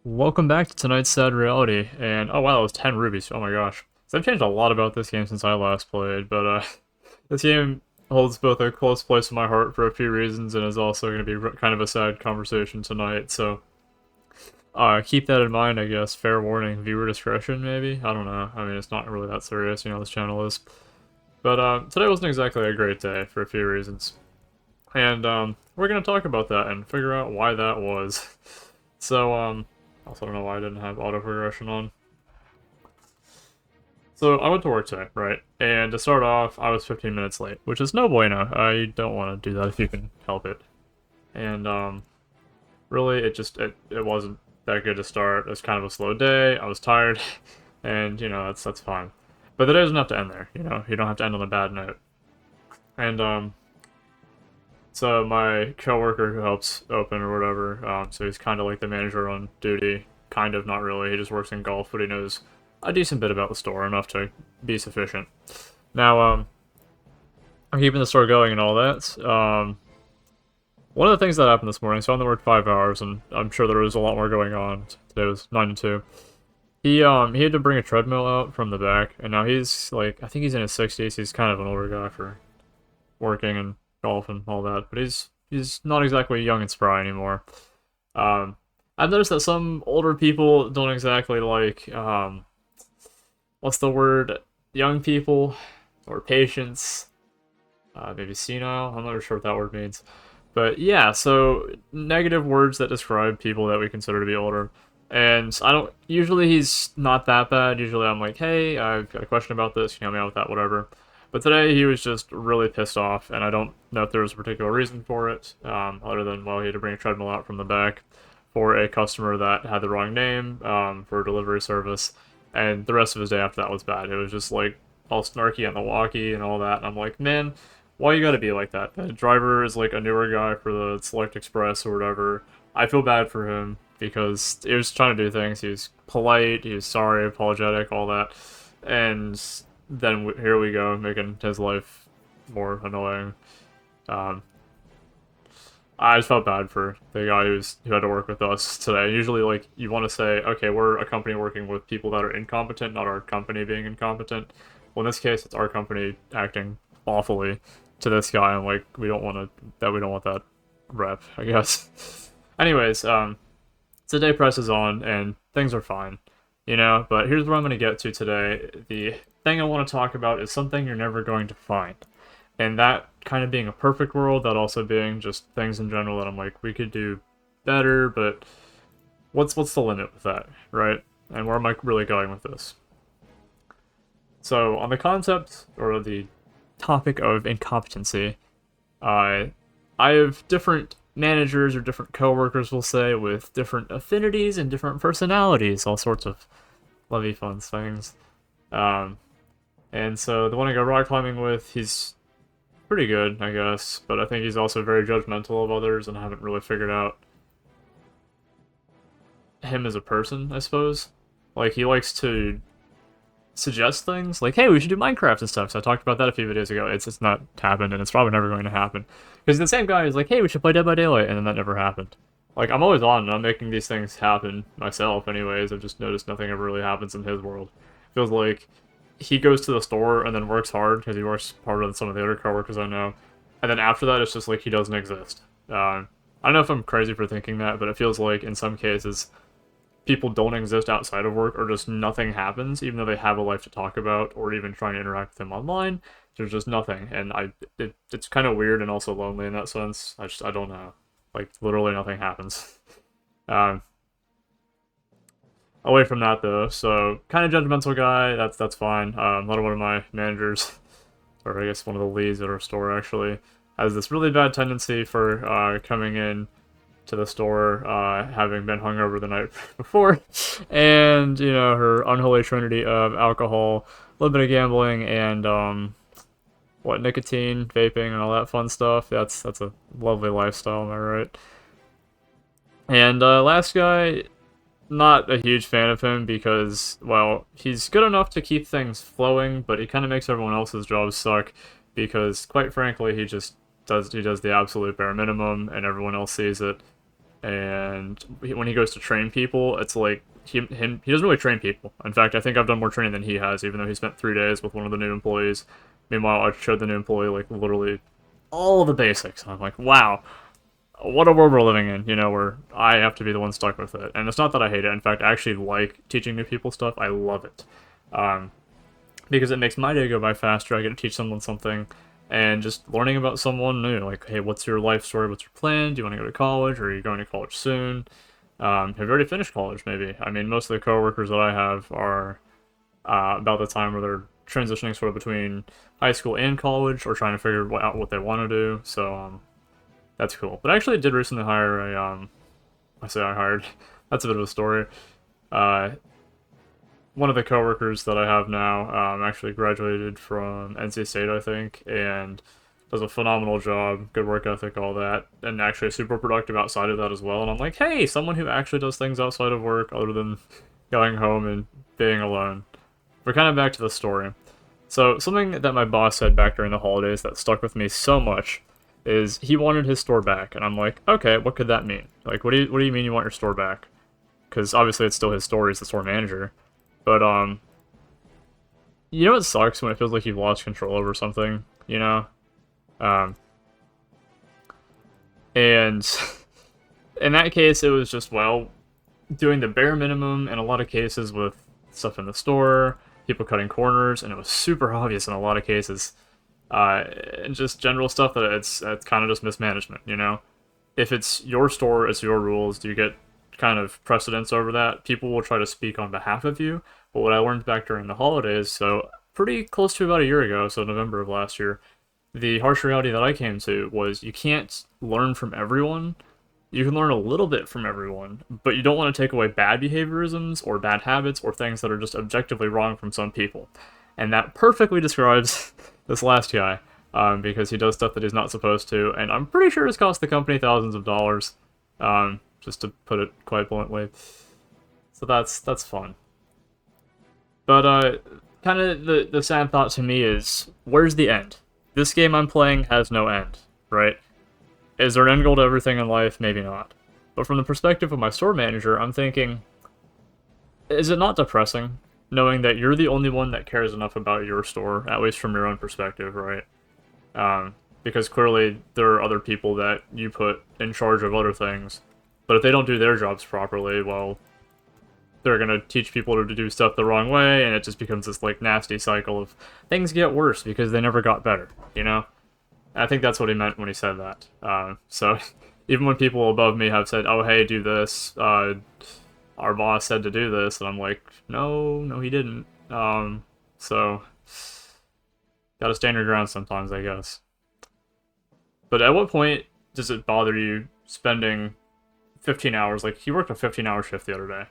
Welcome back to tonight's Sad Reality, and oh wow, that was 10 rubies, oh my gosh. So I've changed a lot about this game since I last played, but this game holds both a close place in my heart for a few reasons, and is also going to be kind of a sad conversation tonight, so keep that in mind, I guess. Fair warning, viewer discretion, maybe? I don't know, I mean, it's not really that serious, this channel is. But today wasn't exactly a great day for a few reasons, and we're going to talk about that and figure out why that was. So, also don't know why I didn't have auto progression on. So I went to work today, right? And to start off, I was 15 minutes late, which is no bueno. I don't want to do that if you can help it. And really, it wasn't that good to start. It was kind of a slow day. I was tired, and that's fine. But the day doesn't have to end there. You don't have to end on a bad note. And so my coworker who helps open or whatever, so he's kind of like the manager on duty. Kind of, not really. He just works in golf, but he knows a decent bit about the store, enough to be sufficient. Now, I'm keeping the store going and all that. One of the things that happened this morning, so I only worked 5 hours, and I'm sure there was a lot more going on. Today was 9 to 2. He had to bring a treadmill out from the back, and now he's like, I think he's in his 60s. He's kind of an older guy for working and golf and all that, but he's not exactly young and spry anymore. I've noticed that some older people don't exactly like what's the word? Young people or patients. Maybe senile. I'm not sure what that word means. But yeah, so negative words that describe people that we consider to be older. And I don't, usually he's not that bad. Usually I'm like, hey, I've got a question about this. Can you help me out with that? Whatever. But today he was just really pissed off, and I don't know if there was a particular reason for it, other than, well, he had to bring a treadmill out from the back for a customer that had the wrong name for a delivery service, and the rest of his day after that was bad. It was just like all snarky on the walkie and all that, and I'm like, man, why you gotta be like that? The driver is like a newer guy for the Select Express or whatever. I feel bad for him because he was trying to do things. He was polite, he was sorry, apologetic, all that, and then here we go, making his life more annoying. Um, I just felt bad for the guy who had to work with us today. Usually, like, you want to say, okay, we're a company working with people that are incompetent, not our company being incompetent. Well, in this case, it's our company acting awfully to this guy, and like, we don't want that rep, I guess. Anyways, today presses on, and things are fine, But here's what I'm gonna get to today. The thing I want to talk about is something you're never going to find. And that kind of being a perfect world, that also being just things in general that I'm like, we could do better, but what's the limit with that, right? And where am I really going with this? So on the concept, or the topic of incompetency, I have different managers or different coworkers, we'll say, with different affinities and different personalities, all sorts of lovey fun things. Um, and so the one I go rock climbing with, he's pretty good, I guess, but I think he's also very judgmental of others, and I haven't really figured out him as a person, I suppose. Like, he likes to suggest things, like, hey, we should do Minecraft and stuff, so I talked about that a few videos ago. It's not happened, and it's probably never going to happen. Because the same guy is like, hey, we should play Dead by Daylight, and then that never happened. Like, I'm always on, and I'm making these things happen myself anyways. I've just noticed nothing ever really happens in his world. Feels like he goes to the store and then works hard, because he works harder than some of the other coworkers I know. And then after that, it's just like he doesn't exist. I don't know if I'm crazy for thinking that, but it feels like in some cases, people don't exist outside of work, or just nothing happens, even though they have a life to talk about, or even trying to interact with them online. There's just nothing, and it's kind of weird and also lonely in that sense. I don't know. Like, literally nothing happens. Um, Away from that, though, so kind of judgmental guy, that's fine. Another one of my managers, or I guess one of the leads at our store, actually, has this really bad tendency for coming in to the store, having been hungover the night before, and, her unholy trinity of alcohol, a little bit of gambling, and, nicotine, vaping, and all that fun stuff. That's a lovely lifestyle, am I right? And, last guy, not a huge fan of him because, well, he's good enough to keep things flowing, but he kind of makes everyone else's jobs suck because, quite frankly, he does the absolute bare minimum, and everyone else sees it. and when he goes to train people, it's like he doesn't really train people. In fact, I think I've done more training than he has, even though he spent 3 days with one of the new employees. Meanwhile, I showed the new employee like literally all the basics. And I'm like, wow, what a world we're living in, you know, where I have to be the one stuck with it. And it's not that I hate it. In fact, I actually like teaching new people stuff. I love it. Because it makes my day go by faster. I get to teach someone something, and just learning about someone new. Like, hey, what's your life story? What's your plan? Do you want to go to college, or are you going to college soon? Have you already finished college, maybe? I mean, most of the coworkers that I have are about the time where they're transitioning sort of between high school and college, or trying to figure out what they want to do. So that's cool. But I actually did recently hire a I say I hired. That's a bit of a story. Uh, One of the coworkers that I have now actually graduated from NC State, I think, and does a phenomenal job, good work ethic, all that, and actually super productive outside of that as well. And I'm like, hey, someone who actually does things outside of work other than going home and being alone. We're kind of back to the story. So something that my boss said back during the holidays that stuck with me so much is he wanted his store back, and I'm like, okay, what could that mean? Like, what do you mean you want your store back? Because obviously it's still his store, he's the store manager. But you know what sucks when it feels like you've lost control over something, you know? And in that case, it was just, well, doing the bare minimum in a lot of cases with stuff in the store, people cutting corners, and it was super obvious in a lot of cases. And just general stuff that it's kind of just mismanagement, you know? If it's your store, it's your rules, do you get kind of precedence over that? People will try to speak on behalf of you, but what I learned back during the holidays, so pretty close to about a year ago, so November of last year, the harsh reality that I came to was you can't learn from everyone. You can learn a little bit from everyone, but you don't want to take away bad behaviorisms or bad habits or things that are just objectively wrong from some people. And that perfectly describes this last guy, because he does stuff that he's not supposed to, and I'm pretty sure it's cost the company thousands of dollars, just to put it quite bluntly. So that's fun. But kind of the sad thought to me is, where's the end? This game I'm playing has no end, right? Is there an end goal to everything in life? Maybe not. But from the perspective of my store manager, I'm thinking, is it not depressing knowing that you're the only one that cares enough about your store, at least from your own perspective, right? Because clearly there are other people that you put in charge of other things, but if they don't do their jobs properly, well, they're gonna teach people to do stuff the wrong way, and it just becomes this like nasty cycle of things get worse because they never got better, you know? I think that's what he meant when he said that. So even when people above me have said, oh, hey, do this, our boss said to do this, and I'm like, no, he didn't. So gotta stand your ground sometimes, I guess. But at what point does it bother you spending 15 hours? Like, he worked a 15-hour shift the other day.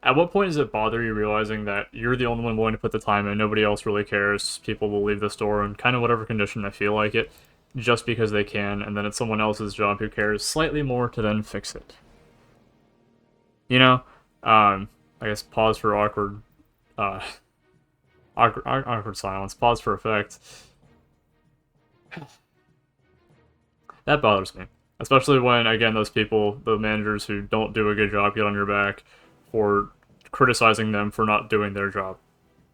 At what point does it bother you realizing that you're the only one willing to put the time in, nobody else really cares, people will leave the store in kind of whatever condition they feel like it, just because they can, and then it's someone else's job who cares slightly more to then fix it? You know? I guess pause for awkward silence. Pause for effect. That bothers me. Especially when, again, those people, the managers who don't do a good job, get on your back for criticizing them for not doing their job.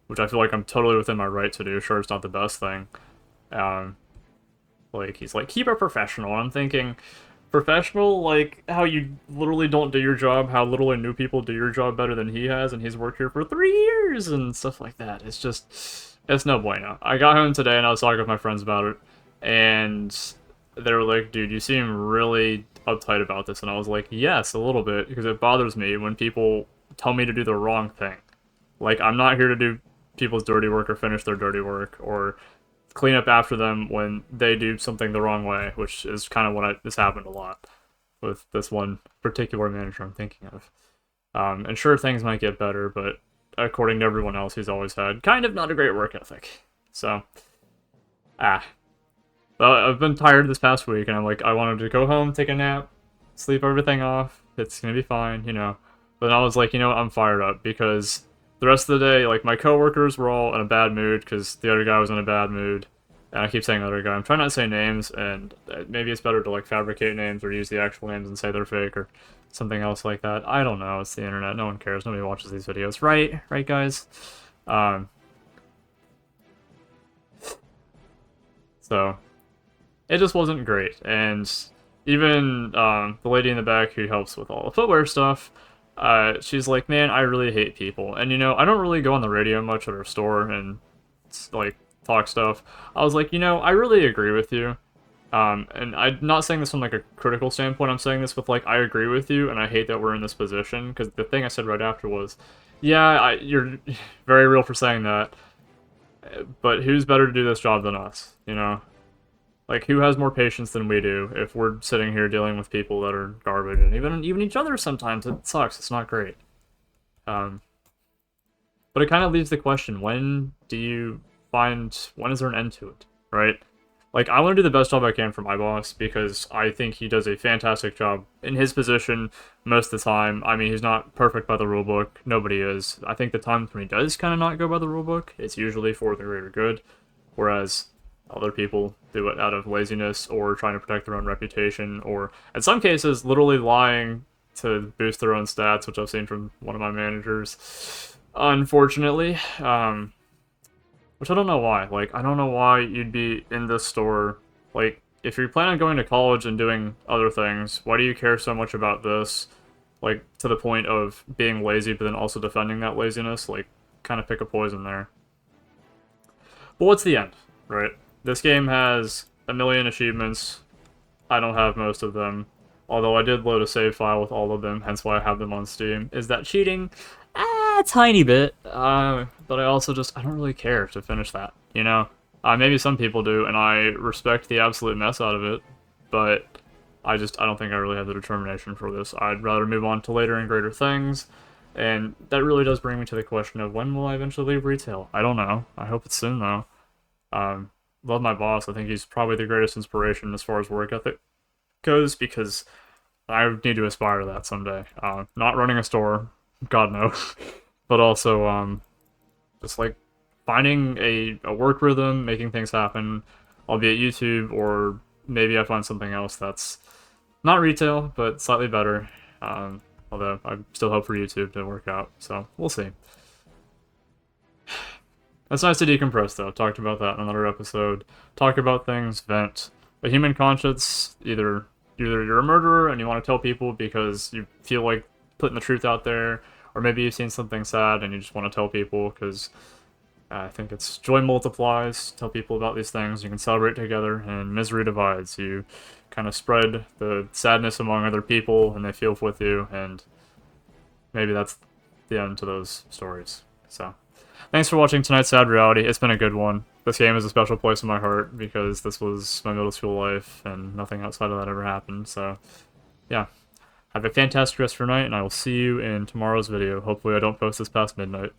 Which I feel like I'm totally within my right to do. Sure, it's not the best thing. Like, he's like, keep it professional. I'm thinking, professional? Like, how you literally don't do your job, how literally new people do your job better than he has, and he's worked here for 3 years, and stuff like that. It's just, it's no bueno. I got home today, and I was talking with my friends about it, and they were like, dude, you seem really uptight about this, and I was like, yes, a little bit, because it bothers me when people tell me to do the wrong thing. Like, I'm not here to do people's dirty work or finish their dirty work, or clean up after them when they do something the wrong way, which is kind of what this happened a lot with this one particular manager I'm thinking of. And sure, things might get better, but according to everyone else, he's always had kind of not a great work ethic. So, well, I've been tired this past week, and I'm like, I wanted to go home, take a nap, sleep everything off, it's gonna be fine, you know. But then I was like, you know what, I'm fired up, because the rest of the day, like, my coworkers were all in a bad mood, because the other guy was in a bad mood. and I keep saying other guy. I'm trying not to say names, and maybe it's better to like fabricate names or use the actual names and say they're fake or something else like that. I don't know. It's the internet. No one cares. Nobody watches these videos, right? Right, guys. So it just wasn't great, and even the lady in the back who helps with all the footwear stuff, she's like, man, I really hate people. And you know, I don't really go on the radio much at our store and like talk stuff. I was like, you know, I really agree with you. And I'm not saying this from like a critical standpoint. I'm saying this with like, I agree with you, and I hate that we're in this position. Because the thing I said right after was, yeah, you're very real for saying that. But who's better to do this job than us? You know, like who has more patience than we do if we're sitting here dealing with people that are garbage, and even each other sometimes it sucks. It's not great. Um, but it kind of leaves the question: when is there an end to it, right? Like, I want to do the best job I can for my boss because I think he does a fantastic job in his position most of the time. I mean, he's not perfect by the rulebook. Nobody is. I think the times when he does kind of not go by the rulebook, it's usually for the greater good, whereas other people do it out of laziness or trying to protect their own reputation, or in some cases, literally lying to boost their own stats, which I've seen from one of my managers, unfortunately. Which I don't know why. Like, I don't know why you'd be in this store. Like, if you're planning on going to college and doing other things, why do you care so much about this? Like, to the point of being lazy, but then also defending that laziness? Like, kind of pick a poison there. But what's the end, right? This game has a million achievements. I don't have most of them. Although I did load a save file with all of them, hence why I have them on Steam. Is that cheating? A tiny bit. But I also I don't really care to finish that, you know? Maybe some people do, and I respect the absolute mess out of it, but I don't think I really have the determination for this. I'd rather move on to later and greater things, and that really does bring me to the question of when will I eventually leave retail? I don't know. I hope it's soon, though. Love my boss. I think he's probably the greatest inspiration as far as work ethic goes, because I need to aspire to that someday. Not running a store, God no, but also just like finding a work rhythm, making things happen, albeit YouTube, or maybe I find something else that's not retail, but slightly better. Although I still hope for YouTube to work out, so we'll see. It's nice to decompress, though. Talked about that in another episode. Talk about things, vent. A human conscience, either you're a murderer and you want to tell people because you feel like putting the truth out there, or maybe you've seen something sad and you just want to tell people because I think it's joy multiplies. Tell people about these things. You can celebrate together, and misery divides. You kind of spread the sadness among other people, and they feel with you, and maybe that's the end to those stories. So, thanks for watching tonight's Sad Reality. It's been a good one. This game is a special place in my heart because this was my middle school life, and nothing outside of that ever happened. So, yeah. Have a fantastic rest of your night, and I will see you in tomorrow's video. Hopefully I don't post this past midnight.